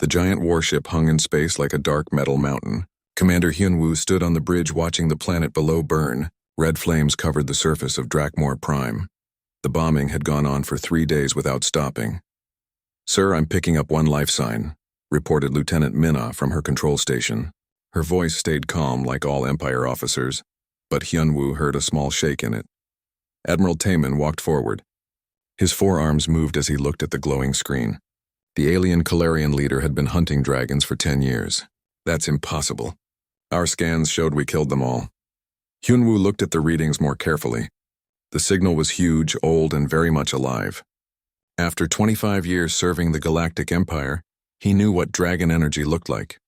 The giant warship hung in space like a dark metal mountain. Commander Hyunwoo stood on the bridge watching the planet below burn. Red flames covered the surface of Drakmor Prime. The bombing had gone on for 3 days without stopping. "Sir, I'm picking up one life sign," reported Lieutenant Minna from her control station. Her voice stayed calm like all Empire officers, but Hyunwoo heard a small shake in it. Admiral Taemin walked forward. His forearms moved as he looked at the glowing screen. The alien Kalarian leader had been hunting dragons for 10 years. "That's impossible. Our scans showed we killed them all." Hyunwoo looked at the readings more carefully. The signal was huge, old, and very much alive. After 25 years serving the Galactic Empire, he knew what dragon energy looked like.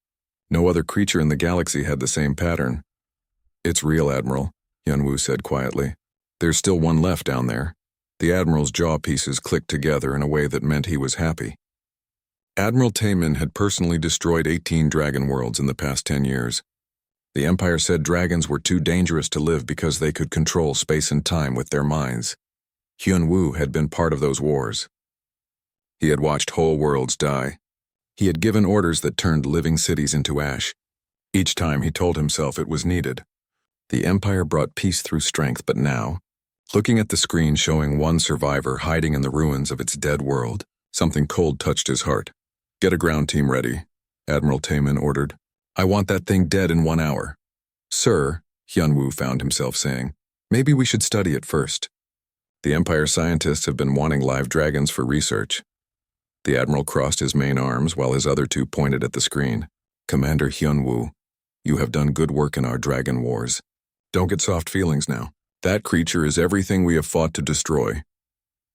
No other creature in the galaxy had the same pattern. "It's real, Admiral," Hyunwoo said quietly. "There's still one left down there." The Admiral's jaw pieces clicked together in a way that meant he was happy. Admiral Taemin had personally destroyed 18 dragon worlds in the past 10 years. The Empire said dragons were too dangerous to live because they could control space and time with their minds. Hyunwoo had been part of those wars. He had watched whole worlds die. He had given orders that turned living cities into ash. Each time he told himself it was needed. The Empire brought peace through strength, but now, looking at the screen showing one survivor hiding in the ruins of its dead world, something cold touched his heart. "Get a ground team ready," Admiral Taemin ordered. "I want that thing dead in 1 hour." "Sir," Hyunwoo found himself saying, "maybe we should study it first. The Empire scientists have been wanting live dragons for research." The Admiral crossed his main arms while his other two pointed at the screen. "Commander Hyunwoo, you have done good work in our dragon wars. Don't get soft feelings now. That creature is everything we have fought to destroy."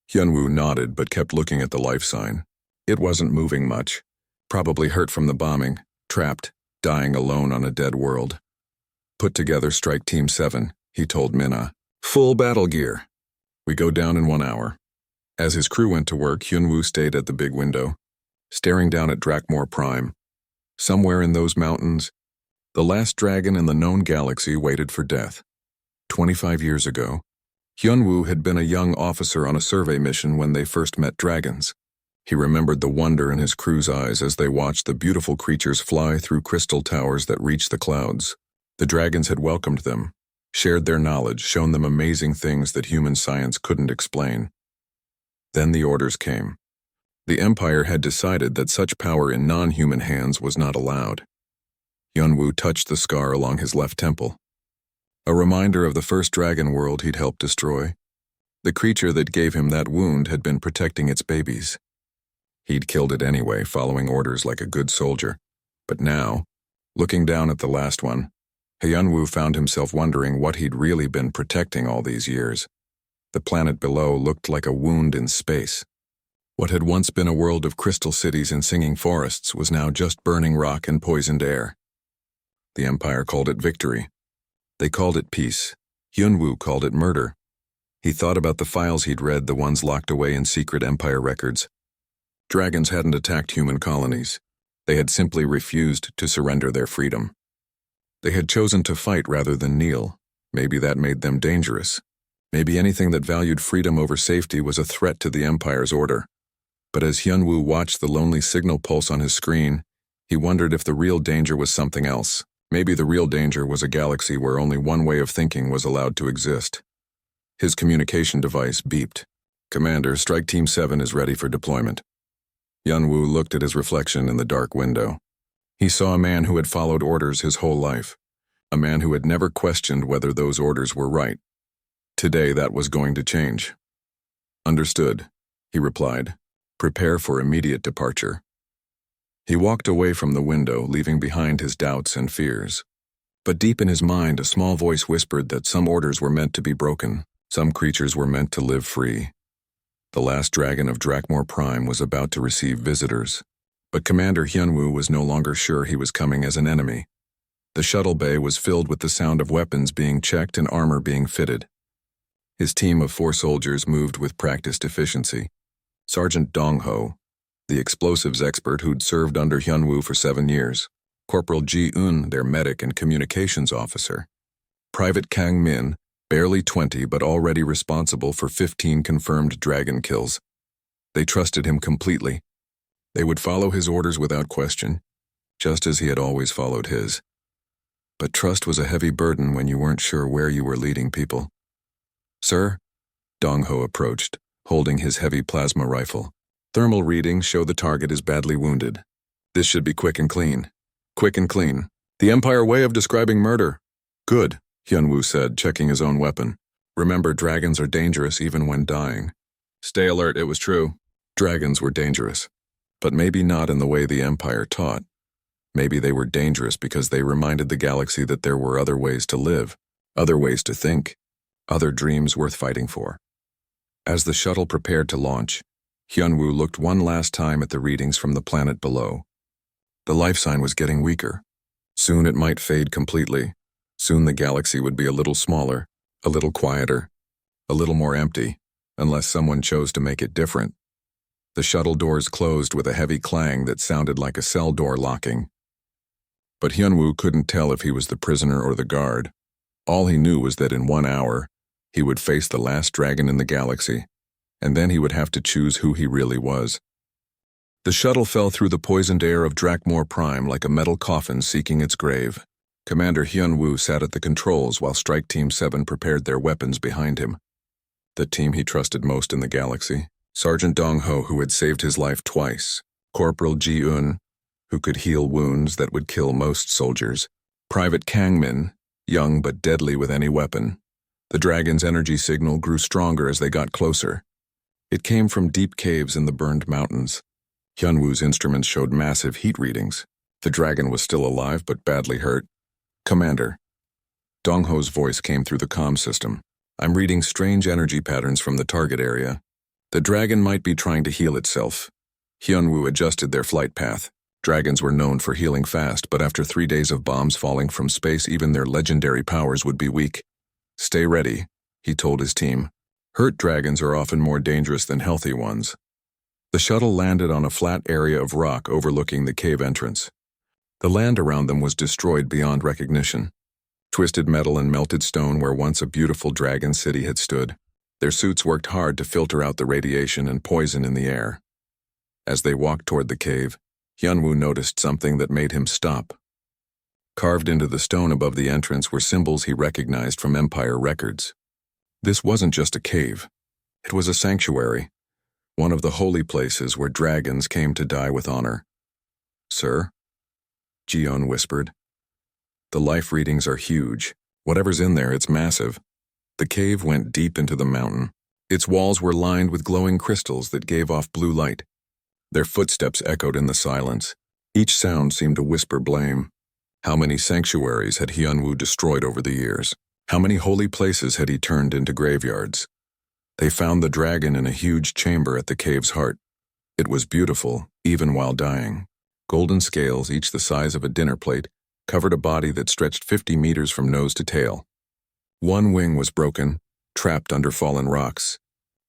Hyunwoo nodded but kept looking at the life sign. It wasn't moving much. Probably hurt from the bombing, trapped, dying alone on a dead world. "Put together Strike Team 7, he told Minna. "Full battle gear. We go down in 1 hour." As his crew went to work, Hyunwoo stayed at the big window, staring down at Drakmor Prime. Somewhere in those mountains, the last dragon in the known galaxy waited for death. 25 years ago, Hyunwoo had been a young officer on a survey mission when they first met dragons. He remembered the wonder in his crew's eyes as they watched the beautiful creatures fly through crystal towers that reached the clouds. The dragons had welcomed them, shared their knowledge, shown them amazing things that human science couldn't explain. Then the orders came. The Empire had decided that such power in non-human hands was not allowed. Hyunwoo touched the scar along his left temple. A reminder of the first dragon world he'd helped destroy. The creature that gave him that wound had been protecting its babies. He'd killed it anyway, following orders like a good soldier. But now, looking down at the last one, Hyunwoo found himself wondering what he'd really been protecting all these years. The planet below looked like a wound in space. What had once been a world of crystal cities and singing forests was now just burning rock and poisoned air. The Empire called it victory. They called it peace. Hyunwoo called it murder. He thought about the files he'd read, the ones locked away in secret Empire records. Dragons hadn't attacked human colonies. They had simply refused to surrender their freedom. They had chosen to fight rather than kneel. Maybe that made them dangerous. Maybe anything that valued freedom over safety was a threat to the Empire's order. But as Hyunwoo watched the lonely signal pulse on his screen, he wondered if the real danger was something else. Maybe the real danger was a galaxy where only one way of thinking was allowed to exist. His communication device beeped. "Commander, Strike Team 7 is ready for deployment." Hyunwoo looked at his reflection in the dark window. He saw a man who had followed orders his whole life. A man who had never questioned whether those orders were right. Today that was going to change. "Understood," he replied. "Prepare for immediate departure." He walked away from the window, leaving behind his doubts and fears. But deep in his mind, a small voice whispered that some orders were meant to be broken. Some creatures were meant to live free. The last dragon of Drakmor Prime was about to receive visitors. But Commander Hyunwoo was no longer sure he was coming as an enemy. The shuttle bay was filled with the sound of weapons being checked and armor being fitted. His team of 4 soldiers moved with practiced efficiency. Sergeant Dong-ho, the explosives expert who'd served under Hyunwoo for 7 years. Corporal Ji-eun, their medic and communications officer. Private Kang-min, barely 20 but already responsible for 15 confirmed dragon kills. They trusted him completely. They would follow his orders without question, just as he had always followed his. But trust was a heavy burden when you weren't sure where you were leading people. "Sir?" Dong Ho approached, holding his heavy plasma rifle. "Thermal readings show the target is badly wounded. This should be quick and clean. Quick and clean. The Empire way of describing murder." "Good," Hyunwoo said, checking his own weapon. "Remember, dragons are dangerous even when dying." "Stay alert, it was true. Dragons were dangerous. But maybe not in the way the Empire taught. Maybe they were dangerous because they reminded the galaxy that there were other ways to live, other ways to think, other dreams worth fighting for." As the shuttle prepared to launch, Hyunwoo looked one last time at the readings from the planet below. The life sign was getting weaker. Soon it might fade completely. Soon the galaxy would be a little smaller, a little quieter, a little more empty, unless someone chose to make it different. The shuttle doors closed with a heavy clang that sounded like a cell door locking. But Hyunwoo couldn't tell if he was the prisoner or the guard. All he knew was that in 1 hour, he would face the last dragon in the galaxy, and then he would have to choose who he really was. The shuttle fell through the poisoned air of Drakmor Prime like a metal coffin seeking its grave. Commander Hyunwoo sat at the controls while Strike Team 7 prepared their weapons behind him. The team he trusted most in the galaxy. Sergeant Dong Ho, who had saved his life twice. Corporal Ji-eun, who could heal wounds that would kill most soldiers. Private Kang Min, young but deadly with any weapon. The dragon's energy signal grew stronger as they got closer. It came from deep caves in the burned mountains. Hyunwoo's instruments showed massive heat readings. The dragon was still alive but badly hurt. "Commander." Dong Ho's voice came through the comm system. "I'm reading strange energy patterns from the target area. The dragon might be trying to heal itself." Hyunwoo adjusted their flight path. Dragons were known for healing fast, but after 3 days of bombs falling from space, even their legendary powers would be weak. "Stay ready," he told his team. "Hurt dragons are often more dangerous than healthy ones." The shuttle landed on a flat area of rock overlooking the cave entrance. The land around them was destroyed beyond recognition. Twisted metal and melted stone where once a beautiful dragon city had stood. Their suits worked hard to filter out the radiation and poison in the air. As they walked toward the cave, Hyunwoo noticed something that made him stop. Carved into the stone above the entrance were symbols he recognized from Empire records. This wasn't just a cave. It was a sanctuary, one of the holy places where dragons came to die with honor. "Sir?" Ji-eun whispered. "The life readings are huge. Whatever's in there, it's massive." The cave went deep into the mountain. Its walls were lined with glowing crystals that gave off blue light. Their footsteps echoed in the silence. Each sound seemed to whisper blame. How many sanctuaries had Hyunwoo destroyed over the years? How many holy places had he turned into graveyards? They found the dragon in a huge chamber at the cave's heart. It was beautiful, even while dying. Golden scales, each the size of a dinner plate, covered a body that stretched 50 meters from nose to tail. One wing was broken, trapped under fallen rocks.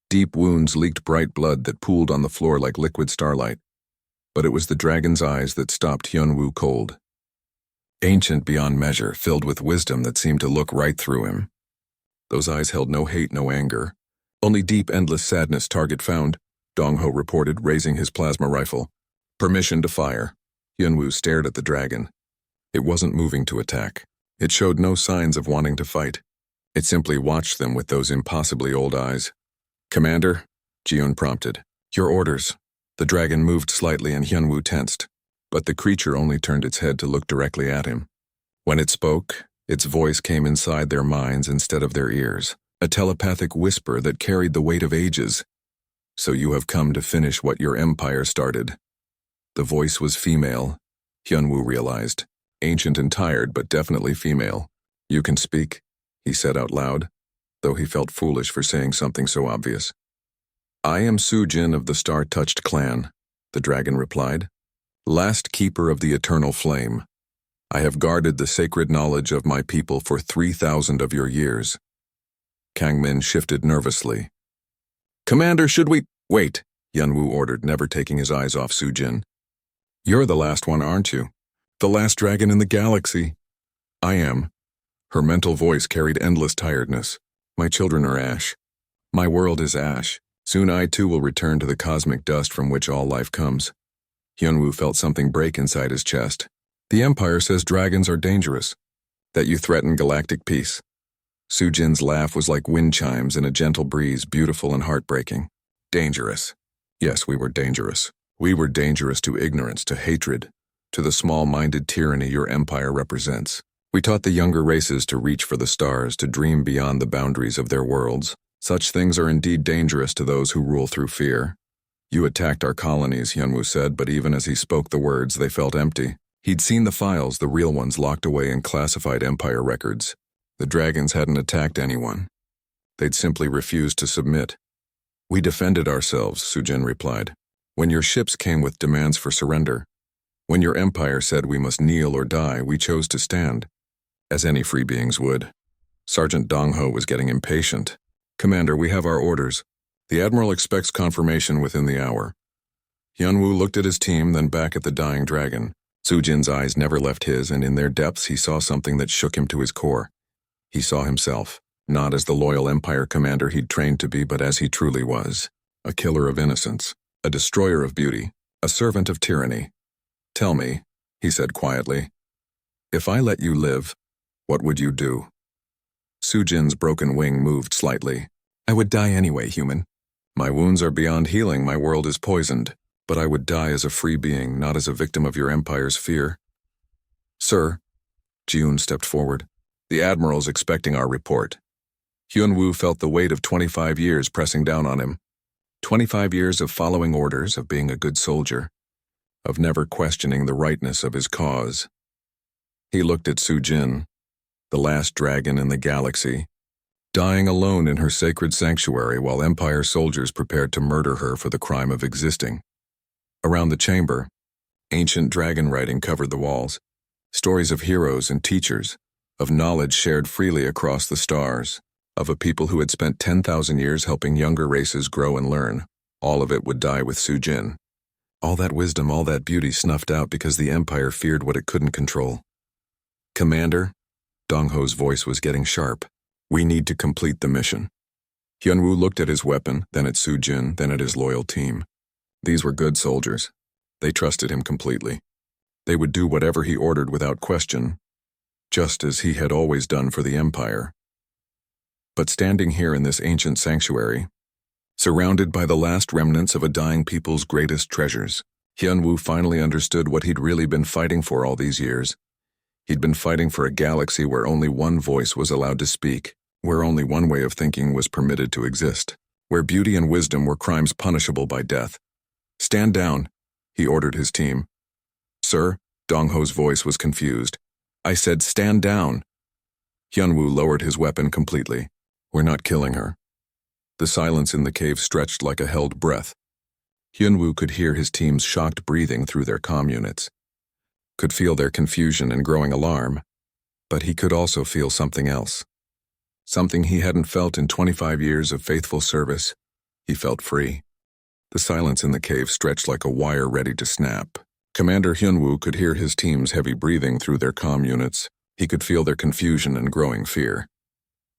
Deep wounds leaked bright blood that pooled on the floor like liquid starlight. But it was the dragon's eyes that stopped Hyunwoo cold. Ancient beyond measure, filled with wisdom that seemed to look right through him. Those eyes held no hate, no anger. Only deep, endless sadness. "Target found," Dong Ho reported, raising his plasma rifle. "Permission to fire." Hyunwoo stared at the dragon. It wasn't moving to attack. It showed no signs of wanting to fight. It simply watched them with those impossibly old eyes. "Commander," Ji-eun prompted. "Your orders." The dragon moved slightly and Hyunwoo tensed, but the creature only turned its head to look directly at him. When it spoke, its voice came inside their minds instead of their ears, a telepathic whisper that carried the weight of ages. "So you have come to finish what your empire started." The voice was female, Hyunwoo realized. Ancient and tired, but definitely female. "You can speak," he said out loud, though he felt foolish for saying something so obvious. "I am Sujin of the Star-Touched Clan," the dragon replied. "Last keeper of the eternal flame. I have guarded the sacred knowledge of my people for 3,000 of your years." Kang Min shifted nervously. "Commander, should we—" "Wait," Hyunwoo ordered, never taking his eyes off Sujin. "You're the last one, aren't you? The last dragon in the galaxy." "I am." Her mental voice carried endless tiredness. "My children are ash. My world is ash. Soon I too will return to the cosmic dust from which all life comes. Hyunwoo felt something break inside his chest. The Empire says dragons are dangerous, that you threaten galactic peace. Sujin's laugh was like wind chimes in a gentle breeze, beautiful and heartbreaking. Dangerous. Yes, we were dangerous. We were dangerous to ignorance, to hatred, to the small-minded tyranny your empire represents. We taught the younger races to reach for the stars, to dream beyond the boundaries of their worlds. Such things are indeed dangerous to those who rule through fear. You attacked our colonies, Hyunwoo said, but even as he spoke the words, they felt empty. He'd seen the files, the real ones, locked away in classified Empire records. The dragons hadn't attacked anyone. They'd simply refused to submit. We defended ourselves, Sujin replied. When your ships came with demands for surrender, when your empire said we must kneel or die, we chose to stand, as any free beings would. Sergeant Dong-ho was getting impatient. Commander, we have our orders. The Admiral expects confirmation within the hour. Hyunwoo looked at his team, then back at the dying dragon. Sujin's eyes never left his, and in their depths he saw something that shook him to his core. He saw himself, not as the loyal Empire commander he'd trained to be, but as he truly was. A killer of innocence, a destroyer of beauty, a servant of tyranny. Tell me, he said quietly, if I let you live, what would you do? Sujin's broken wing moved slightly. I would die anyway, human. My wounds are beyond healing, my world is poisoned, but I would die as a free being, not as a victim of your empire's fear. Sir, Ji-un stepped forward. The Admiral's expecting our report. Hyunwoo felt the weight of 25 years pressing down on him. 25 years of following orders, of being a good soldier, of never questioning the rightness of his cause. He looked at Sujin, the last dragon in the galaxy, dying alone in her sacred sanctuary while Empire soldiers prepared to murder her for the crime of existing. Around the chamber, ancient dragon writing covered the walls, stories of heroes and teachers, of knowledge shared freely across the stars, of a people who had spent 10,000 years helping younger races grow and learn. All of it would die with Sujin. All that wisdom, all that beauty snuffed out because the Empire feared what it couldn't control. Commander, Dong-ho's voice was getting sharp. We need to complete the mission. Hyunwoo looked at his weapon, then at Sujin, then at his loyal team. These were good soldiers. They trusted him completely. They would do whatever he ordered without question, just as he had always done for the Empire. But standing here in this ancient sanctuary, surrounded by the last remnants of a dying people's greatest treasures, Hyunwoo finally understood what he'd really been fighting for all these years. He'd been fighting for a galaxy where only one voice was allowed to speak, where only one way of thinking was permitted to exist, where beauty and wisdom were crimes punishable by death. Stand down, he ordered his team. Sir, Dong-ho's voice was confused. I said stand down. Hyunwoo lowered his weapon completely. We're not killing her. The silence in the cave stretched like a held breath. Hyunwoo could hear his team's shocked breathing through their comm units, could feel their confusion and growing alarm, but he could also feel something else. Something he hadn't felt in 25 years of faithful service. He felt free. The silence in the cave stretched like a wire ready to snap. Commander Hyunwoo could hear his team's heavy breathing through their comm units. He could feel their confusion and growing fear.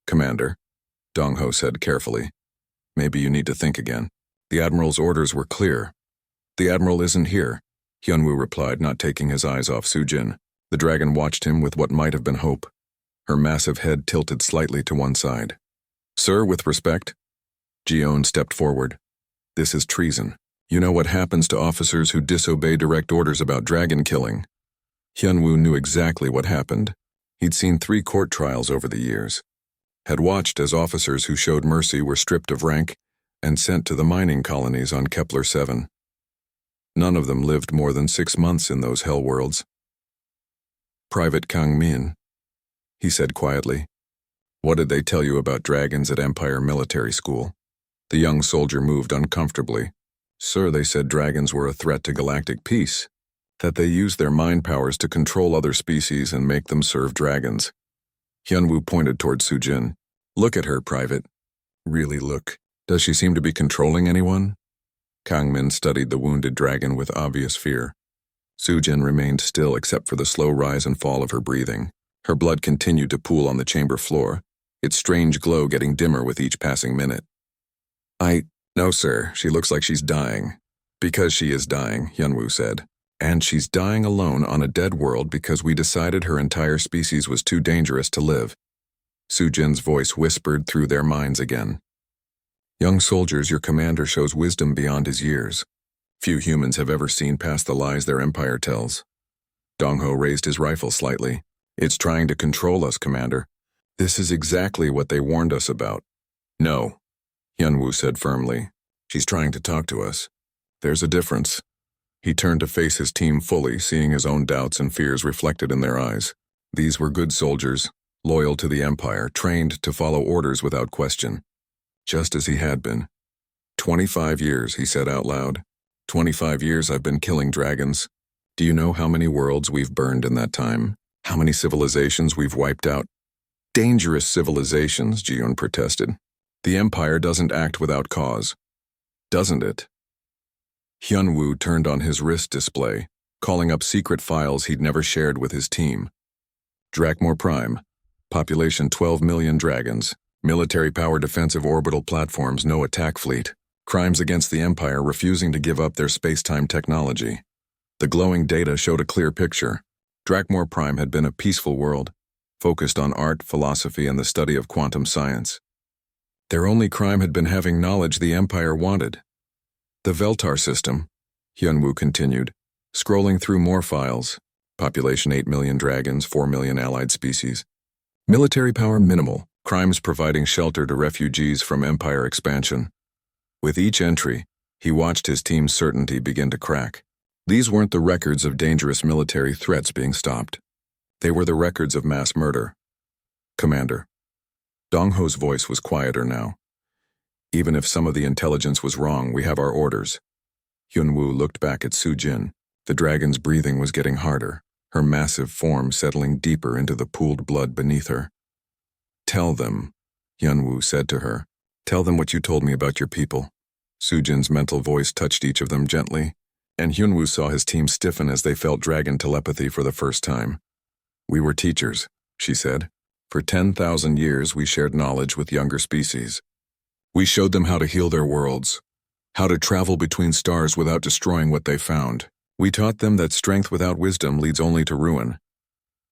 Commander, Dong-ho said carefully, maybe you need to think again. The Admiral's orders were clear. The Admiral isn't here, Hyunwoo replied, not taking his eyes off Sujin. The dragon watched him with what might have been hope. Her massive head tilted slightly to one side. Sir, with respect. Ji-un stepped forward. This is treason. You know what happens to officers who disobey direct orders about dragon killing. Hyunwoo knew exactly what happened. He'd seen 3 court trials over the years, had watched as officers who showed mercy were stripped of rank and sent to the mining colonies on Kepler 7. None of them lived more than 6 months in those hell worlds. Private Kang Min, he said quietly. What did they tell you about dragons at Empire Military School? The young soldier moved uncomfortably. Sir, they said dragons were a threat to galactic peace, that they used their mind powers to control other species and make them serve dragons. Hyunwoo pointed toward Sujin. Look at her, Private. Really look. Does she seem to be controlling anyone? Kang Min studied the wounded dragon with obvious fear. Sujin remained still except for the slow rise and fall of her breathing. Her blood continued to pool on the chamber floor, its strange glow getting dimmer with each passing minute. No, sir, she looks like she's dying. Because she is dying, Hyunwoo said. And she's dying alone on a dead world because we decided her entire species was too dangerous to live. Sujin's voice whispered through their minds again. Young soldiers, your commander shows wisdom beyond his years. Few humans have ever seen past the lies their empire tells. Dongho raised his rifle slightly. It's trying to control us, Commander. This is exactly what they warned us about. No, Hyunwoo said firmly. She's trying to talk to us. There's a difference. He turned to face his team fully, seeing his own doubts and fears reflected in their eyes. These were good soldiers, loyal to the Empire, trained to follow orders without question. Just as he had been. 25 years, he said out loud. 25 years I've been killing dragons. Do you know how many worlds we've burned in that time? How many civilizations we've wiped out? Dangerous civilizations, Ji-yoon protested. The Empire doesn't act without cause. Doesn't it? Hyunwoo turned on his wrist display, calling up secret files he'd never shared with his team. Drakmor Prime. Population 12 million dragons. Military power defensive orbital platforms, no attack fleet. Crimes against the Empire refusing to give up their space-time technology. The glowing data showed a clear picture. Drakmor Prime had been a peaceful world, focused on art, philosophy, and the study of quantum science. Their only crime had been having knowledge the Empire wanted. The Veltar system, Hyunwoo continued, scrolling through more files. Population 8 million dragons, 4 million allied species. Military power minimal, crimes providing shelter to refugees from Empire expansion. With each entry, he watched his team's certainty begin to crack. These weren't the records of dangerous military threats being stopped. They were the records of mass murder. Commander. Dongho's voice was quieter now. Even if some of the intelligence was wrong, we have our orders. Hyunwoo looked back at Sujin. The dragon's breathing was getting harder, her massive form settling deeper into the pooled blood beneath her. Tell them, Hyunwoo said to her. Tell them what you told me about your people. Sujin's mental voice touched each of them gently, and Hyunwoo saw his team stiffen as they felt dragon telepathy for the first time. We were teachers, she said. For 10,000 years we shared knowledge with younger species. We showed them how to heal their worlds, how to travel between stars without destroying what they found. We taught them that strength without wisdom leads only to ruin.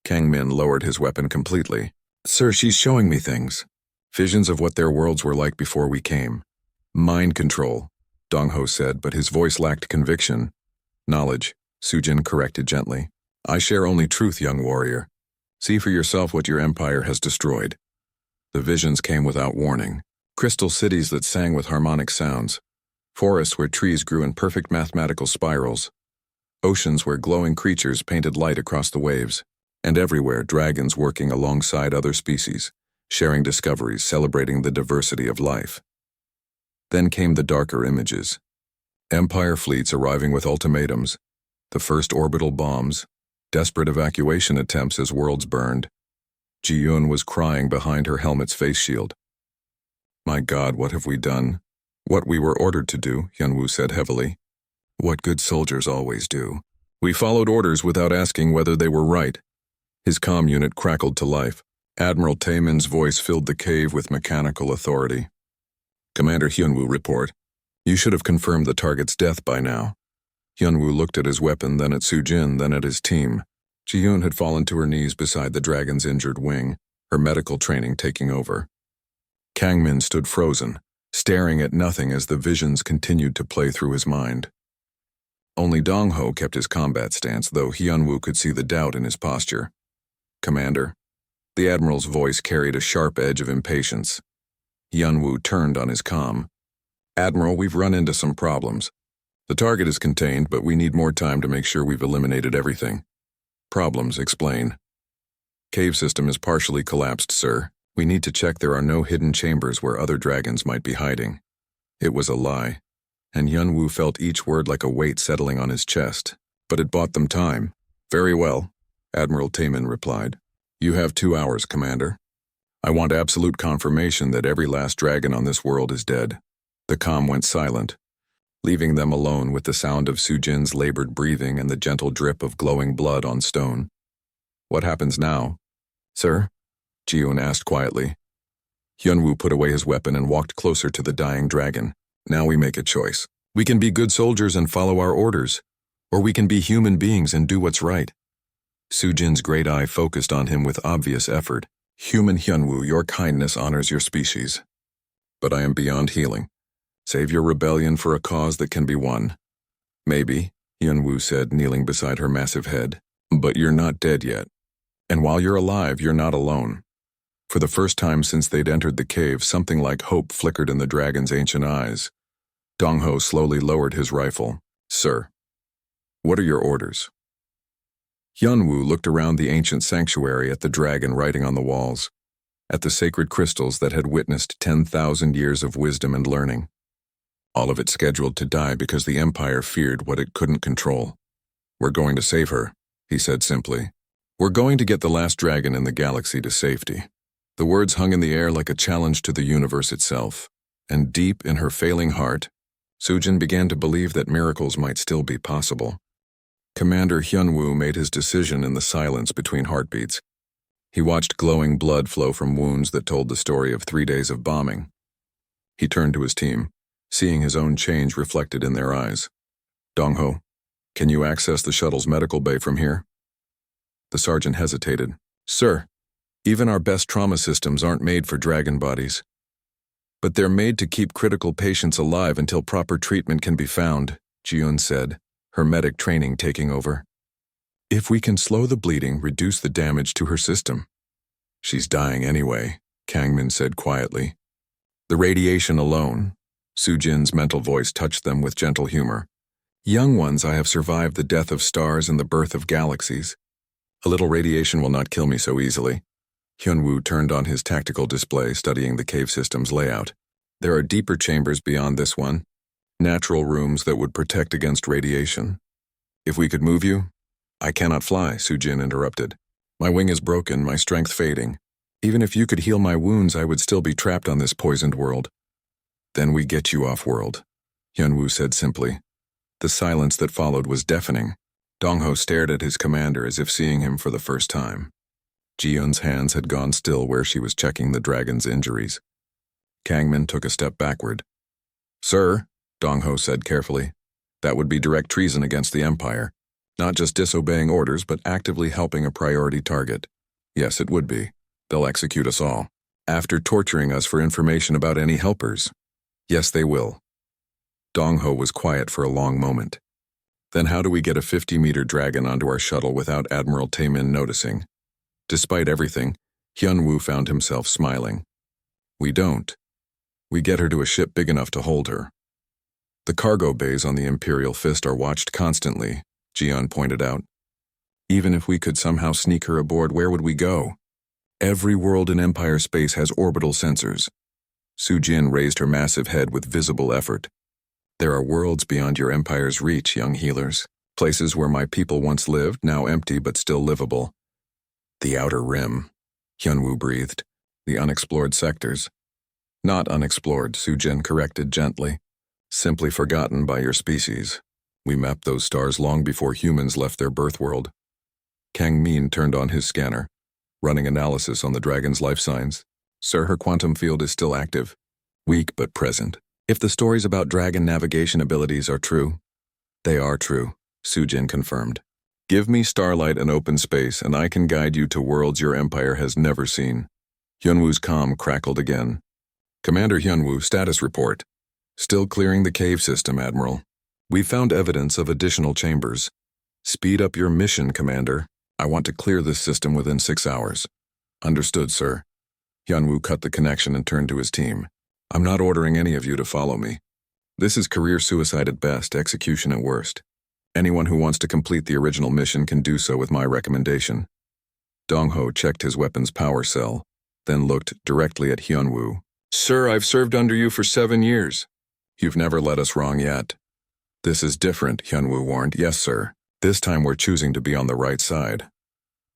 Kang Min lowered his weapon completely. Sir, she's showing me things. Visions of what their worlds were like before we came. Mind control, Dongho said, but his voice lacked conviction. Knowledge, Sujin corrected gently. I share only truth, young warrior. See for yourself what your empire has destroyed. The visions came without warning. Crystal cities that sang with harmonic sounds. Forests where trees grew in perfect mathematical spirals. Oceans where glowing creatures painted light across the waves. And everywhere dragons working alongside other species, sharing discoveries, celebrating the diversity of life. Then came the darker images. Empire fleets arriving with ultimatums, the first orbital bombs, desperate evacuation attempts as worlds burned. Ji-yoon was crying behind her helmet's face shield. My God, what have we done? What we were ordered to do, Hyunwoo said heavily. What good soldiers always do. We followed orders without asking whether they were right. His comm unit crackled to life. Admiral Taemin's voice filled the cave with mechanical authority. Commander Hyunwoo, report. You should have confirmed the target's death by now. Hyunwoo looked at his weapon, then at Sujin, then at his team. Ji-yoon had fallen to her knees beside the dragon's injured wing, her medical training taking over. Kang Min stood frozen, staring at nothing as the visions continued to play through his mind. Only Dongho kept his combat stance, though Hyunwoo could see the doubt in his posture. Commander. The Admiral's voice carried a sharp edge of impatience. Hyunwoo turned on his comm. Admiral, we've run into some problems. The target is contained, but we need more time to make sure we've eliminated everything. Problems, explain. Cave system is partially collapsed, sir. We need to check there are no hidden chambers where other dragons might be hiding. It was a lie, and Hyunwoo felt each word like a weight settling on his chest, but it bought them time. Very well, Admiral Taemin replied. You have 2 hours, Commander. I want absolute confirmation that every last dragon on this world is dead. The comm went silent, leaving them alone with the sound of Sujin's labored breathing and the gentle drip of glowing blood on stone. What happens now? Sir? Ji-yoon asked quietly. Hyunwoo put away his weapon and walked closer to the dying dragon. Now we make a choice. We can be good soldiers and follow our orders, or we can be human beings and do what's right. Sujin's great eye focused on him with obvious effort. Human Hyunwoo, your kindness honors your species. But I am beyond healing. Save your rebellion for a cause that can be won. Maybe, Hyunwoo said, kneeling beside her massive head. But you're not dead yet. And while you're alive, you're not alone. For the first time since they'd entered the cave, something like hope flickered in the dragon's ancient eyes. Dongho slowly lowered his rifle. Sir, what are your orders? Hyunwoo looked around the ancient sanctuary at the dragon writing on the walls, at the sacred crystals that had witnessed 10,000 years of wisdom and learning. All of it scheduled to die because the Empire feared what it couldn't control. We're going to save her, he said simply. We're going to get the last dragon in the galaxy to safety. The words hung in the air like a challenge to the universe itself, and deep in her failing heart, Sujin began to believe that miracles might still be possible. Commander Hyunwoo made his decision in the silence between heartbeats. He watched glowing blood flow from wounds that told the story of 3 days of bombing. He turned to his team, seeing his own change reflected in their eyes. Dongho, can you access the shuttle's medical bay from here? The sergeant hesitated. Sir, even our best trauma systems aren't made for dragon bodies. But they're made to keep critical patients alive until proper treatment can be found, Jiun said, her medic training taking over. If we can slow the bleeding, reduce the damage to her system. She's dying anyway, Kangmin said quietly. The radiation alone, Sujin's mental voice touched them with gentle humor. Young ones, I have survived the death of stars and the birth of galaxies. A little radiation will not kill me so easily. Hyunwoo turned on his tactical display, studying the cave system's layout. There are deeper chambers beyond this one, natural rooms that would protect against radiation. If we could move you? I cannot fly, Sujin interrupted. My wing is broken, my strength fading. Even if you could heal my wounds, I would still be trapped on this poisoned world. Then we get you off-world, Hyunwoo said simply. The silence that followed was deafening. Dongho stared at his commander as if seeing him for the first time. Jiun's hands had gone still where she was checking the dragon's injuries. Kangmin took a step backward. Sir, Dongho said carefully, that would be direct treason against the Empire. Not just disobeying orders, but actively helping a priority target. Yes, it would be. They'll execute us all. After torturing us for information about any helpers. Yes, they will. Dongho was quiet for a long moment. Then how do we get a 50-meter dragon onto our shuttle without Admiral Taemin noticing? Despite everything, Hyunwoo found himself smiling. We don't. We get her to a ship big enough to hold her. The cargo bays on the Imperial Fist are watched constantly, Jiun pointed out. Even if we could somehow sneak her aboard, where would we go? Every world in Empire space has orbital sensors. Sujin raised her massive head with visible effort. There are worlds beyond your Empire's reach, young healers. Places where my people once lived, now empty but still livable. The Outer Rim, Hyunwoo breathed. The unexplored sectors. Not unexplored, Sujin corrected gently. Simply forgotten by your species. We mapped those stars long before humans left their birth world. Kangmin turned on his scanner, running analysis on the dragon's life signs. Sir, her quantum field is still active. Weak but present. If the stories about dragon navigation abilities are true, they are true, Sujin confirmed. Give me starlight and open space, and I can guide you to worlds your Empire has never seen. Hyunwoo's comm crackled again. Commander Hyunwoo, status report. Still clearing the cave system, Admiral. We found evidence of additional chambers. Speed up your mission, Commander. I want to clear this system within 6 hours. Understood, sir. Hyunwoo cut the connection and turned to his team. I'm not ordering any of you to follow me. This is career suicide at best, execution at worst. Anyone who wants to complete the original mission can do so with my recommendation. Dongho checked his weapon's power cell, then looked directly at Hyunwoo. Sir, I've served under you for 7 years. You've never led us wrong yet. This is different, Hyunwoo warned. Yes, sir. This time we're choosing to be on the right side.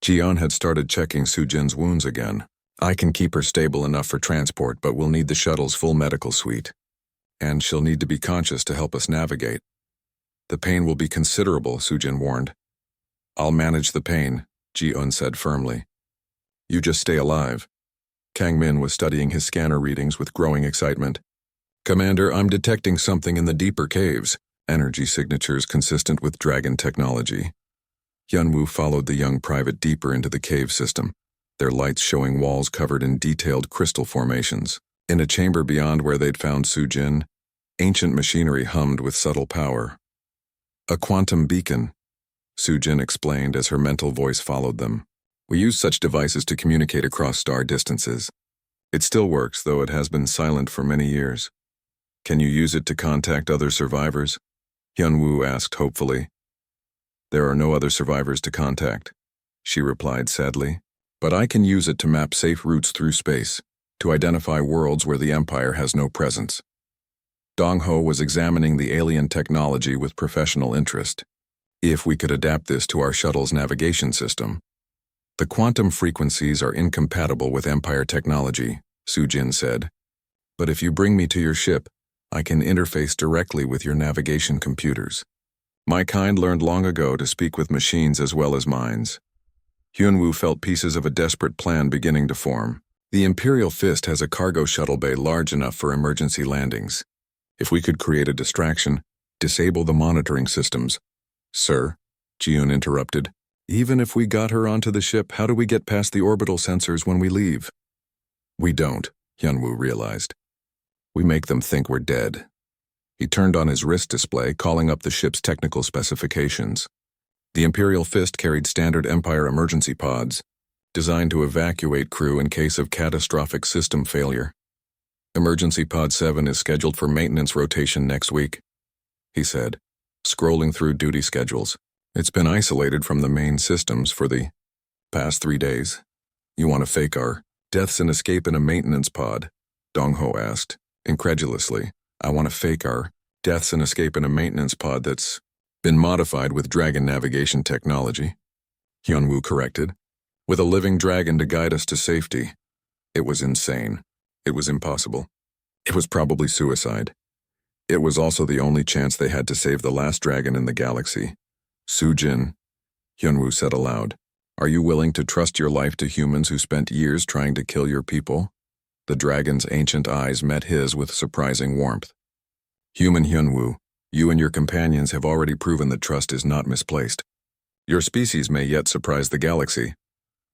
Jian had started checking Sujin's wounds again. I can keep her stable enough for transport, but we'll need the shuttle's full medical suite. And she'll need to be conscious to help us navigate. The pain will be considerable, Sujin warned. I'll manage the pain, Ji-eun said firmly. You just stay alive. Kangmin was studying his scanner readings with growing excitement. Commander, I'm detecting something in the deeper caves. Energy signatures consistent with dragon technology. Hyunwoo followed the young private deeper into the cave system, their lights showing walls covered in detailed crystal formations. In a chamber beyond where they'd found Sujin, ancient machinery hummed with subtle power. A quantum beacon, Sujin explained as her mental voice followed them. We use such devices to communicate across star distances. It still works, though it has been silent for many years. Can you use it to contact other survivors? Hyunwoo asked hopefully. There are no other survivors to contact, she replied sadly. But I can use it to map safe routes through space, to identify worlds where the Empire has no presence. Dong-ho was examining the alien technology with professional interest. If we could adapt this to our shuttle's navigation system. The quantum frequencies are incompatible with Empire technology, Sujin said. But if you bring me to your ship, I can interface directly with your navigation computers. My kind learned long ago to speak with machines as well as minds. Hyunwoo felt pieces of a desperate plan beginning to form. The Imperial Fist has a cargo shuttle bay large enough for emergency landings. If we could create a distraction, disable the monitoring systems. Sir, Jiun interrupted, even if we got her onto the ship, how do we get past the orbital sensors when we leave? We don't, Hyunwoo realized. We make them think we're dead. He turned on his wrist display, calling up the ship's technical specifications. The Imperial Fist carried standard Empire emergency pods, designed to evacuate crew in case of catastrophic system failure. Emergency Pod 7 is scheduled for maintenance rotation next week, he said, scrolling through duty schedules. It's been isolated from the main systems for the past 3 days. You want to fake our deaths and escape in a maintenance pod? Dong-ho asked, incredulously. I want to fake our deaths and escape in a maintenance pod that's been modified with dragon navigation technology, Hyunwoo corrected. With a living dragon to guide us to safety. It was insane. It was impossible. It was probably suicide. It was also the only chance they had to save the last dragon in the galaxy. Sujin, Hyunwoo said aloud, are you willing to trust your life to humans who spent years trying to kill your people? The dragon's ancient eyes met his with surprising warmth. Human Hyunwoo, you and your companions have already proven that trust is not misplaced. Your species may yet surprise the galaxy.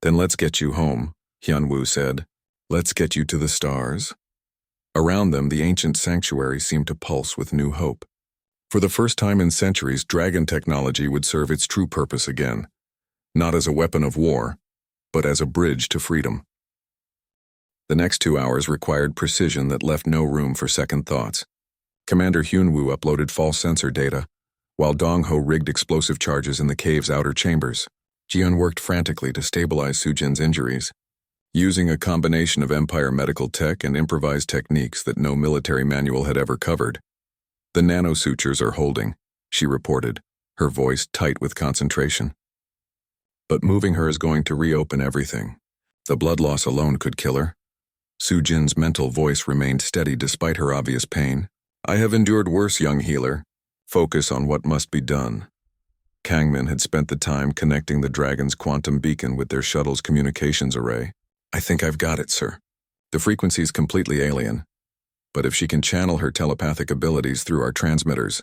Then let's get you home, Hyunwoo said. Let's get you to the stars. Around them, the ancient sanctuary seemed to pulse with new hope. For the first time in centuries, dragon technology would serve its true purpose again. Not as a weapon of war, but as a bridge to freedom. The next 2 hours required precision that left no room for second thoughts. Commander Hyunwoo uploaded false sensor data, while Dong-ho rigged explosive charges in the cave's outer chambers. Jiun worked frantically to stabilize Sujin's injuries, using a combination of Empire medical tech and improvised techniques that no military manual had ever covered. The nanosutures are holding, she reported, her voice tight with concentration. But moving her is going to reopen everything. The blood loss alone could kill her. Sujin's mental voice remained steady despite her obvious pain. I have endured worse, young healer. Focus on what must be done. Kangmin had spent the time connecting the dragon's quantum beacon with their shuttle's communications array. I think I've got it, sir. The frequency's completely alien. But if she can channel her telepathic abilities through our transmitters,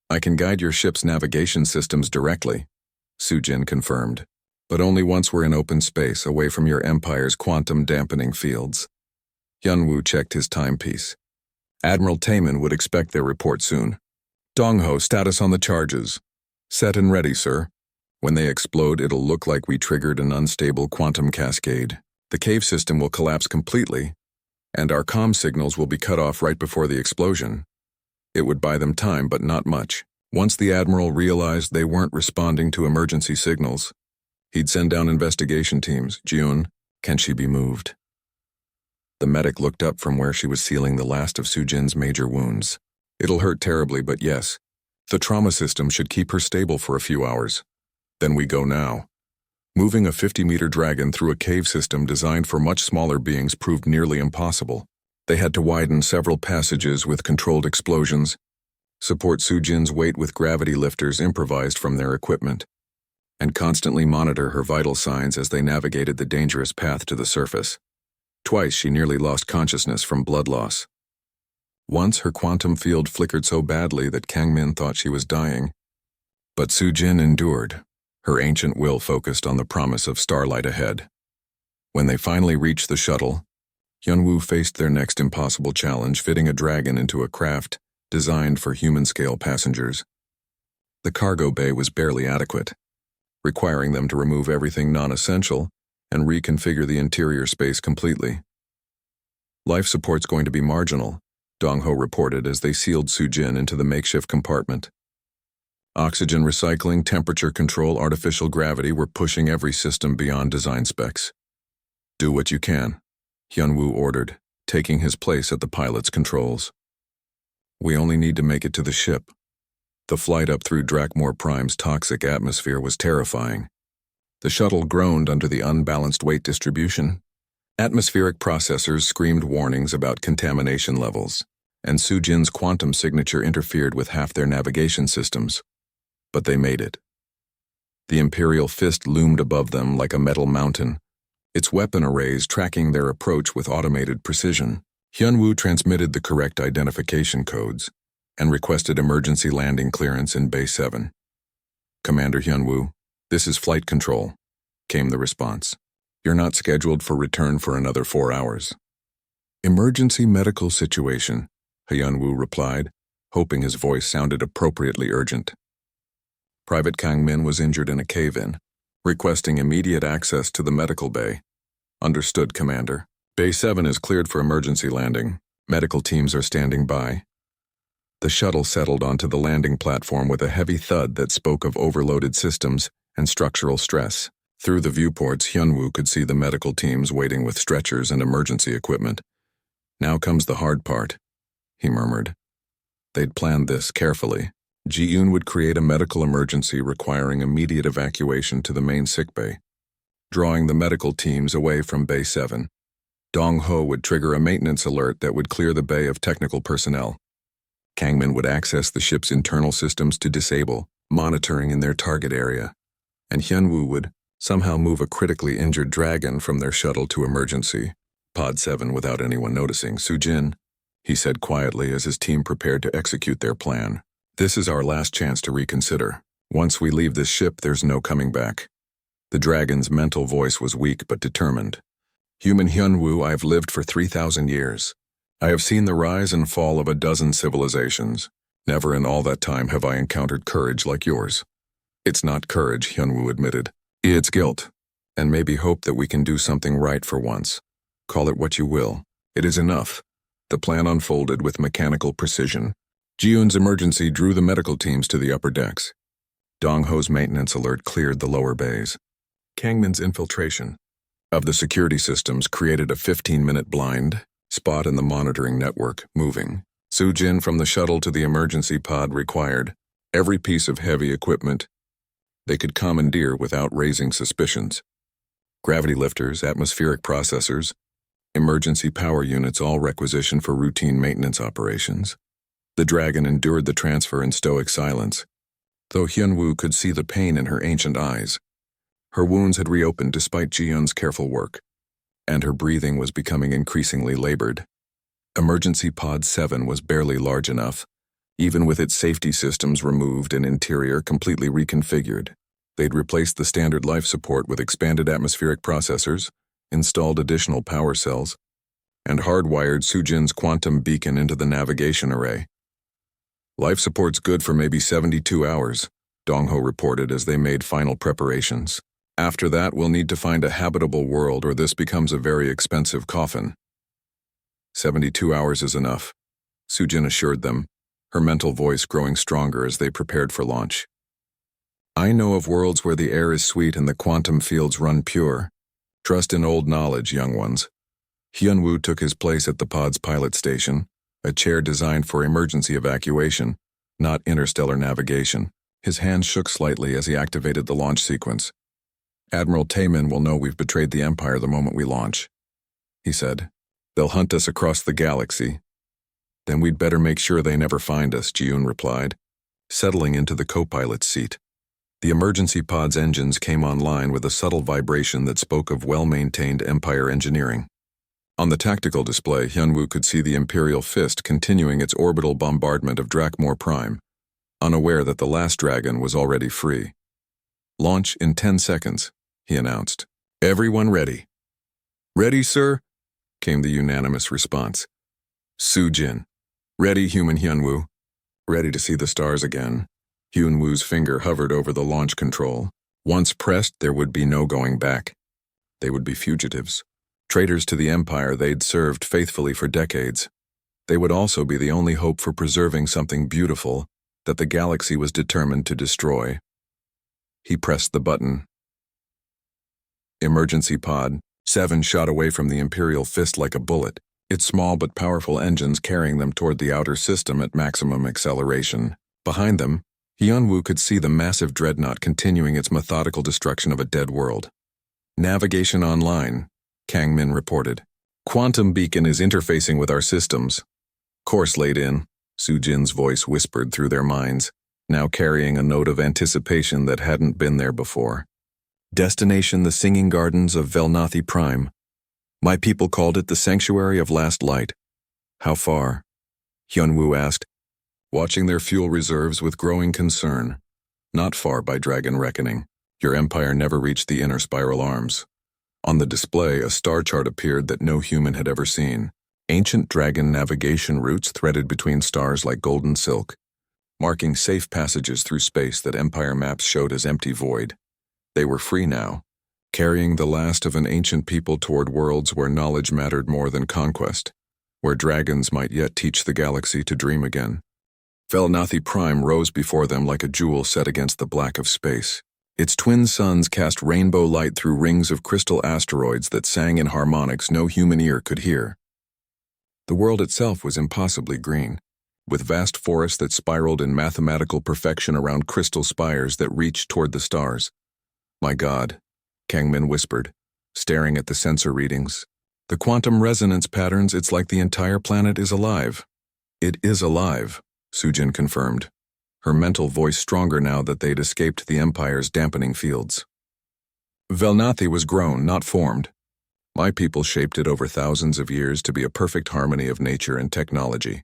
I can guide your ship's navigation systems directly, Sujin confirmed. But only once we're in open space, away from your Empire's quantum dampening fields. Hyunwoo checked his timepiece. Admiral Taemin would expect their report soon. Dong-ho, status on the charges. Set and ready, sir. When they explode, it'll look like we triggered an unstable quantum cascade. The cave system will collapse completely, and our comm signals will be cut off right before the explosion. It would buy them time, but not much. Once the Admiral realized they weren't responding to emergency signals, he'd send down investigation teams. Jiun, can she be moved? The medic looked up from where she was sealing the last of Sujin's major wounds. It'll hurt terribly, but yes. The trauma system should keep her stable for a few hours. Then we go now. Moving a 50-meter dragon through a cave system designed for much smaller beings proved nearly impossible. They had to widen several passages with controlled explosions, support Sujin's weight with gravity lifters improvised from their equipment, and constantly monitor her vital signs as they navigated the dangerous path to the surface. Twice she nearly lost consciousness from blood loss. Once her quantum field flickered so badly that Kang Min thought she was dying. But Su Jin endured, her ancient will focused on the promise of starlight ahead. When they finally reached the shuttle, Hyunwoo faced their next impossible challenge, fitting a dragon into a craft designed for human-scale passengers. The cargo bay was barely adequate, requiring them to remove everything non-essential and reconfigure the interior space completely. Life support's going to be marginal, Dong-ho reported as they sealed Su Jin into the makeshift compartment. Oxygen recycling, temperature control, artificial gravity were pushing every system beyond design specs. Do what you can, Hyunwoo ordered, taking his place at the pilot's controls. We only need to make it to the ship. The flight up through Drakmor Prime's toxic atmosphere was terrifying. The shuttle groaned under the unbalanced weight distribution. Atmospheric processors screamed warnings about contamination levels, and Su Jin's quantum signature interfered with half their navigation systems. But they made it. The Imperial Fist loomed above them like a metal mountain, its weapon arrays tracking their approach with automated precision. Hyunwoo transmitted the correct identification codes and requested emergency landing clearance in Bay 7. Commander Hyunwoo, this is flight control, came the response. You're not scheduled for return for another 4 hours. Emergency medical situation, Hyunwoo replied, hoping his voice sounded appropriately urgent. Private Kang Min was injured in a cave-in, requesting immediate access to the medical bay. Understood, Commander. Bay 7 is cleared for emergency landing. Medical teams are standing by. The shuttle settled onto the landing platform with a heavy thud that spoke of overloaded systems and structural stress. Through the viewports, Hyunwoo could see the medical teams waiting with stretchers and emergency equipment. Now comes the hard part, he murmured. They'd planned this carefully. Ji-yoon would create a medical emergency requiring immediate evacuation to the main sickbay, drawing the medical teams away from Bay 7. Dong-ho would trigger a maintenance alert that would clear the bay of technical personnel. Kang Min would access the ship's internal systems to disable monitoring in their target area, and Hyunwoo would somehow move a critically injured dragon from their shuttle to emergency Pod 7 without anyone noticing. Su Jin, he said quietly as his team prepared to execute their plan. This is our last chance to reconsider. Once we leave this ship, there's no coming back. The dragon's mental voice was weak but determined. Human Hyunwoo, I have lived for 3,000 years. I have seen the rise and fall of a dozen civilizations. Never in all that time have I encountered courage like yours. It's not courage, Hyunwoo admitted. It's guilt, and maybe hope that we can do something right for once. Call it what you will. It is enough. The plan unfolded with mechanical precision. Ji-yoon's emergency drew the medical teams to the upper decks. Dong-ho's maintenance alert cleared the lower bays. Kang Min's infiltration of the security systems created a 15-minute blind spot in the monitoring network, moving Su Jin from the shuttle to the emergency pod required every piece of heavy equipment they could commandeer without raising suspicions. Gravity lifters, atmospheric processors, emergency power units, all requisitioned for routine maintenance operations. The dragon endured the transfer in stoic silence, though Hyunwoo could see the pain in her ancient eyes. Her wounds had reopened despite Ji-yoon's careful work, and her breathing was becoming increasingly labored. Emergency Pod 7 was barely large enough, even with its safety systems removed and interior completely reconfigured. They'd replaced the standard life support with expanded atmospheric processors, installed additional power cells, and hardwired Su Jin's quantum beacon into the navigation array. Life support's good for maybe 72 hours, Dong-ho reported as they made final preparations. After that, we'll need to find a habitable world or this becomes a very expensive coffin. 72 hours is enough, Su Jin assured them, her mental voice growing stronger as they prepared for launch. I know of worlds where the air is sweet and the quantum fields run pure. Trust in old knowledge, young ones. Hyunwoo took his place at the pod's pilot station, a chair designed for emergency evacuation, not interstellar navigation. His hands shook slightly as he activated the launch sequence. Admiral Taemin will know we've betrayed the Empire the moment we launch, he said. They'll hunt us across the galaxy. Then we'd better make sure they never find us, Ji-yoon replied, settling into the co-pilot's seat. The emergency pod's engines came online with a subtle vibration that spoke of well-maintained Empire engineering. On the tactical display, Hyunwoo could see the Imperial Fist continuing its orbital bombardment of Drakmor Prime, unaware that the last dragon was already free. "Launch in 10 seconds, he announced. "Everyone ready?" "Ready, sir," came the unanimous response. Soo-jin. "Ready, human Hyunwoo." "Ready to see the stars again." Hyunwoo's finger hovered over the launch control. Once pressed, there would be no going back. They would be fugitives, traitors to the empire they'd served faithfully for decades. They would also be the only hope for preserving something beautiful that the galaxy was determined to destroy. He pressed the button. Emergency Pod 7 shot away from the Imperial Fist like a bullet, its small but powerful engines carrying them toward the outer system at maximum acceleration. Behind them, Hyunwoo could see the massive dreadnought continuing its methodical destruction of a dead world. "Navigation online," Kang Min reported. "Quantum beacon is interfacing with our systems." "Course laid in," Soo-jin's voice whispered through their minds, now carrying a note of anticipation that hadn't been there before. "Destination the Singing Gardens of Velnathi Prime. My people called it the Sanctuary of Last Light." "How far?" Hyunwoo asked, watching their fuel reserves with growing concern. "Not far by dragon reckoning. Your empire never reached the inner spiral arms." On the display, a star chart appeared that no human had ever seen. Ancient dragon navigation routes threaded between stars like golden silk, marking safe passages through space that empire maps showed as empty void. They were free now, carrying the last of an ancient people toward worlds where knowledge mattered more than conquest, where dragons might yet teach the galaxy to dream again. Velnathi Prime rose before them like a jewel set against the black of space. Its twin suns cast rainbow light through rings of crystal asteroids that sang in harmonics no human ear could hear. The world itself was impossibly green, with vast forests that spiraled in mathematical perfection around crystal spires that reached toward the stars. "My God," Kang Min whispered, staring at the sensor readings. "The quantum resonance patterns, it's like the entire planet is alive." "It is alive," Soo-jin confirmed, her mental voice stronger now that they'd escaped the Empire's dampening fields. "Velnathi was grown, not formed. My people shaped it over thousands of years to be a perfect harmony of nature and technology."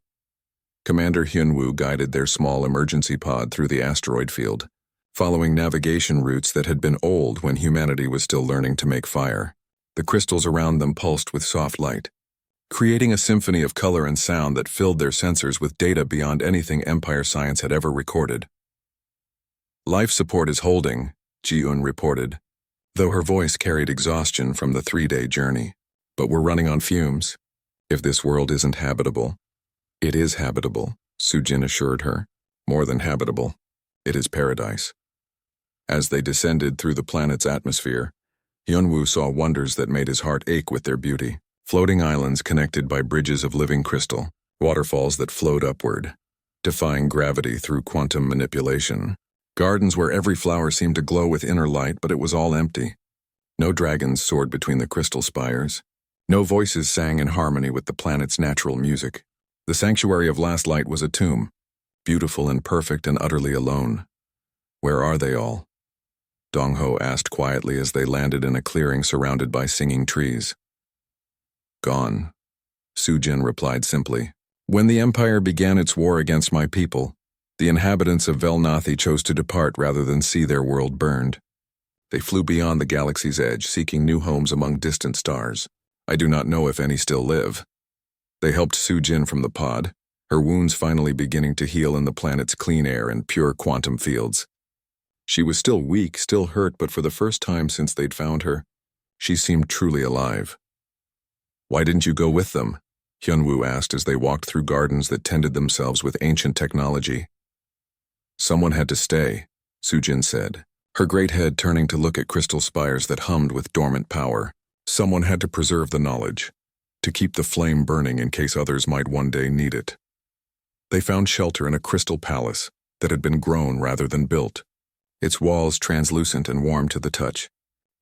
Commander Hyunwoo guided their small emergency pod through the asteroid field, following navigation routes that had been old when humanity was still learning to make fire. The crystals around them pulsed with soft light, creating a symphony of color and sound that filled their sensors with data beyond anything Empire science had ever recorded. "Life support is holding," Ji-eun reported, though her voice carried exhaustion from the 3-day journey. "But we're running on fumes. If this world isn't habitable." "It is habitable," Soo-jin assured her. "More than habitable. It is paradise." As they descended through the planet's atmosphere, Hyunwoo saw wonders that made his heart ache with their beauty. Floating islands connected by bridges of living crystal, waterfalls that flowed upward, defying gravity through quantum manipulation. Gardens where every flower seemed to glow with inner light, but it was all empty. No dragons soared between the crystal spires. No voices sang in harmony with the planet's natural music. The Sanctuary of Last Light was a tomb, beautiful and perfect and utterly alone. "Where are they all?" Dong-ho asked quietly as they landed in a clearing surrounded by singing trees. "Gone," Soo-jin replied simply. "When the Empire began its war against my people, the inhabitants of Velnathi chose to depart rather than see their world burned. They flew beyond the galaxy's edge, seeking new homes among distant stars. I do not know if any still live." They helped Soo-jin from the pod, her wounds finally beginning to heal in the planet's clean air and pure quantum fields. She was still weak, still hurt, but for the first time since they'd found her, she seemed truly alive. "Why didn't you go with them?" Hyunwoo asked as they walked through gardens that tended themselves with ancient technology. "Someone had to stay," Soo-jin said, her great head turning to look at crystal spires that hummed with dormant power. "Someone had to preserve the knowledge, to keep the flame burning in case others might one day need it." They found shelter in a crystal palace that had been grown rather than built, its walls translucent and warm to the touch.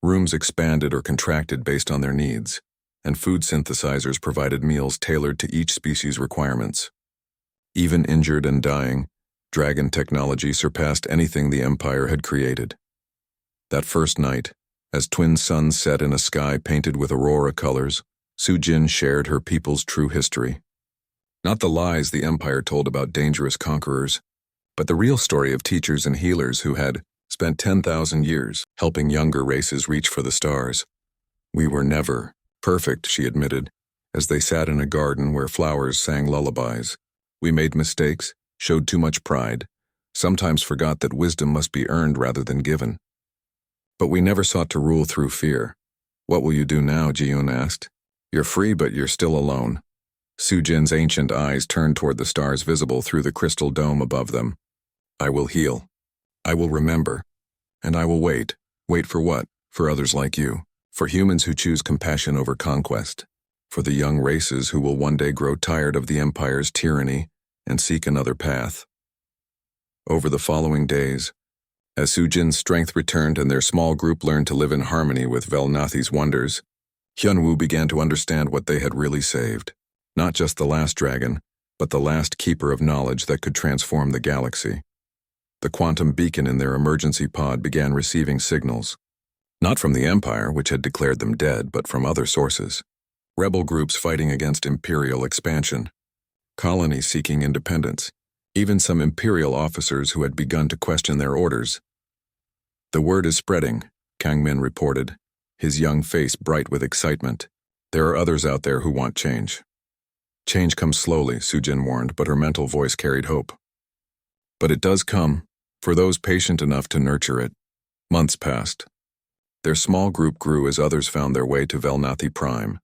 Rooms expanded or contracted based on their needs, and food synthesizers provided meals tailored to each species' requirements. Even injured and dying, dragon technology surpassed anything the Empire had created. That first night, as twin suns set in a sky painted with aurora colors, Su-jin shared her people's true history. Not the lies the Empire told about dangerous conquerors, but the real story of teachers and healers who had spent 10,000 years helping younger races reach for the stars. We were never perfect, she admitted, as they sat in a garden where flowers sang lullabies. We made mistakes, showed too much pride, sometimes forgot that wisdom must be earned rather than given. But we never sought to rule through fear. What will you do now? Ji-yoon asked. You're free, but you're still alone. Su-jin's ancient eyes turned toward the stars visible through the crystal dome above them. I will heal. I will remember. And I will wait. Wait for what? For others like you. For humans who choose compassion over conquest. For the young races who will one day grow tired of the Empire's tyranny and seek another path. Over the following days, as Su-jin's strength returned and their small group learned to live in harmony with Velnathi's wonders, Hyun-woo began to understand what they had really saved. Not just the last dragon, but the last keeper of knowledge that could transform the galaxy. The quantum beacon in their emergency pod began receiving signals. Not from the Empire, which had declared them dead, but from other sources. Rebel groups fighting against Imperial expansion. Colonies seeking independence. Even some Imperial officers who had begun to question their orders. The word is spreading, Kang Min reported, his young face bright with excitement. There are others out there who want change. Change comes slowly, Su-jin warned, but her mental voice carried hope. But it does come, for those patient enough to nurture it. Months passed. Their small group grew as others found their way to Velnathi Prime,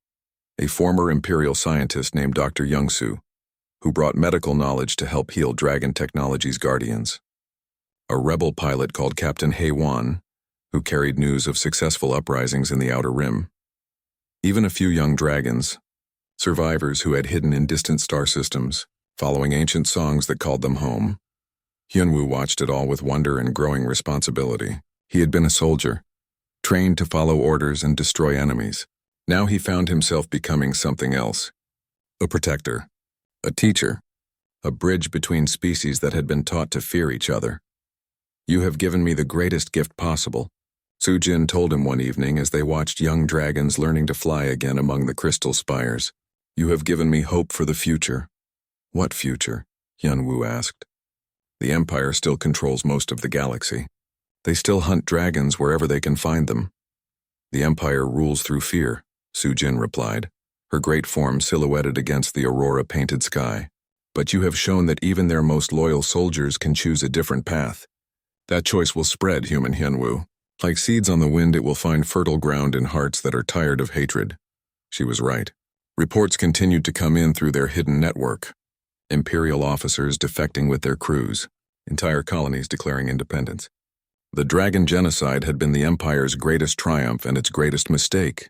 a former Imperial scientist named Dr. Young-soo, who brought medical knowledge to help heal Dragon Technology's guardians. A rebel pilot called Captain Hae-won, who carried news of successful uprisings in the Outer Rim. Even a few young dragons, survivors who had hidden in distant star systems, following ancient songs that called them home. Hyun-woo watched it all with wonder and growing responsibility. He had been a soldier, trained to follow orders and destroy enemies. Now he found himself becoming something else. A protector, a teacher, a bridge between species that had been taught to fear each other. You have given me the greatest gift possible, Su-jin told him one evening as they watched young dragons learning to fly again among the crystal spires. You have given me hope for the future. What future? Hyun-woo asked. The Empire still controls most of the galaxy. They still hunt dragons wherever they can find them. The Empire rules through fear, Su-jin replied, her great form silhouetted against the aurora-painted sky. But you have shown that even their most loyal soldiers can choose a different path. That choice will spread, human Hyun-woo. Like seeds on the wind, it will find fertile ground in hearts that are tired of hatred. She was right. Reports continued to come in through their hidden network. Imperial officers defecting with their crews, entire colonies declaring independence. The dragon genocide had been the Empire's greatest triumph and its greatest mistake,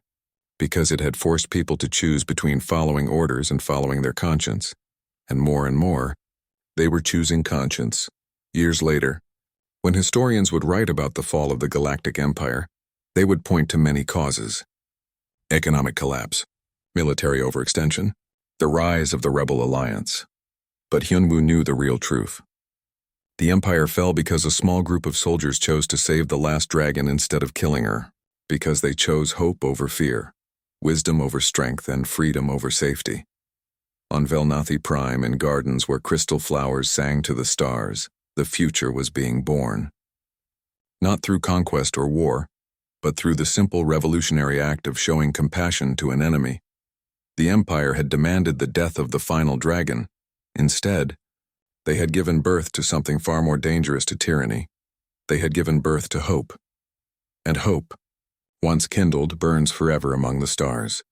because it had forced people to choose between following orders and following their conscience. And more, they were choosing conscience. Years later, when historians would write about the fall of the Galactic Empire, they would point to many causes. Economic collapse, military overextension, the rise of the Rebel Alliance. But Hyun-woo knew the real truth. The Empire fell because a small group of soldiers chose to save the last dragon instead of killing her, because they chose hope over fear, wisdom over strength, and freedom over safety. On Velnathi Prime, in gardens where crystal flowers sang to the stars, the future was being born. Not through conquest or war, but through the simple revolutionary act of showing compassion to an enemy. The Empire had demanded the death of the final dragon. Instead, they had given birth to something far more dangerous to tyranny. They had given birth to hope. And hope, once kindled, burns forever among the stars.